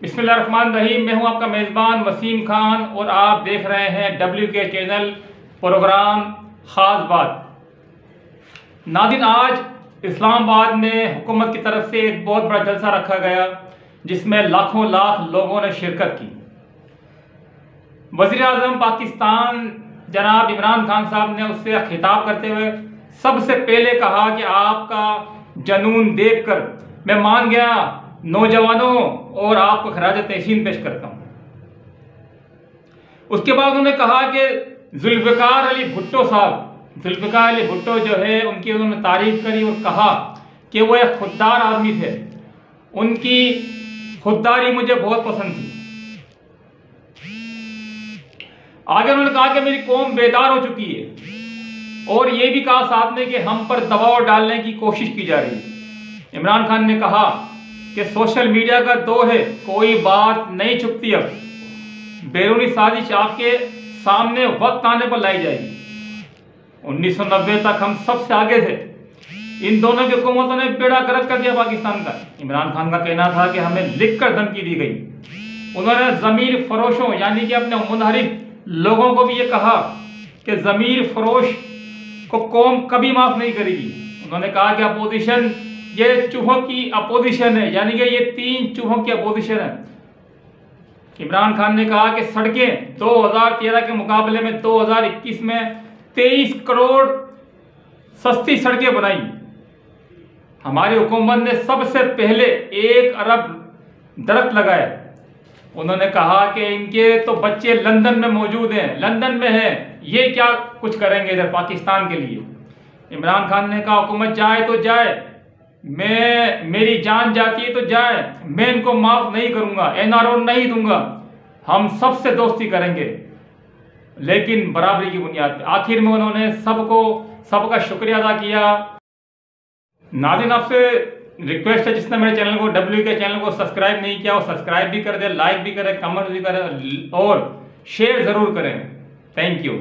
बिस्मिल्लाहिर्रहमानिर्रहीम। मैं हूं आपका मेज़बान वसीम खान और आप देख रहे हैं WK चैनल प्रोग्राम ख़ास बात। नाज़रीन, आज इस्लामाबाद में हुकूमत की तरफ से एक बहुत बड़ा जलसा रखा गया जिसमें लाखों लाख लोगों ने शिरकत की। वज़ीर आज़म पाकिस्तान जनाब इमरान खान साहब ने उससे खिताब करते हुए सबसे पहले कहा कि आपका जनून देखकर मैं मान गया नौजवानों और आपको खराज तहसीन पेश करता हूं। उसके बाद उन्होंने कहा कि जुल्फ़िकार अली भुट्टो जो है उनकी उन्होंने तारीफ करी और कहा कि वो एक खुददार आदमी थे, उनकी खुददारी मुझे बहुत पसंद थी। आगे उन्होंने कहा कि मेरी कौम बेदार हो चुकी है और ये भी कहा साथ में कि हम पर दबाव डालने की कोशिश की जा रही है। इमरान खान ने कहा कि सोशल मीडिया का दौर है, कोई बात नहीं छुपती, अब बैरूनी साजिश आपके सामने वक्त आने पर लाई जाएगी। 1990 तक हम सबसे आगे थे, इन दोनों की हुकूमतों ने बेड़ा गर्क कर दिया पाकिस्तान का। इमरान खान का कहना था कि हमें लिखकर धमकी दी गई। उन्होंने ज़मीर फरोशों यानी कि अपने मुनहरिफ लोगों को भी ये कहा कि ज़मीर फरोश को कौम कभी माफ़ नहीं करेगी। उन्होंने कहा कि अपोजिशन ये चूहों की अपोजिशन है, यानी कि ये 3 चूहों की अपोजिशन है। इमरान खान ने कहा कि सड़कें 2013 के मुकाबले में 2021 में 23 करोड़ सस्ती सड़कें बनाई। हमारी हुकूमत ने सबसे पहले 1 अरब दरख्त लगाए। उन्होंने कहा कि इनके तो बच्चे लंदन में मौजूद हैं, लंदन में हैं, ये क्या कुछ करेंगे इधर पाकिस्तान के लिए। इमरान खान ने कहा हुकूमत जाए तो जाए, मेरी जान जाती है तो जाए, मैं इनको माफ नहीं करूंगा, NRO नहीं दूंगा, हम सबसे दोस्ती करेंगे लेकिन बराबरी की बुनियाद पर। आखिर में उन्होंने सबका शुक्रिया अदा किया। नाज़रीन, आपसे रिक्वेस्ट है जिसने मेरे चैनल को WK चैनल को सब्सक्राइब नहीं किया वो सब्सक्राइब भी कर दे, लाइक भी करें, कमेंट भी करें और शेयर जरूर करें। Thank you.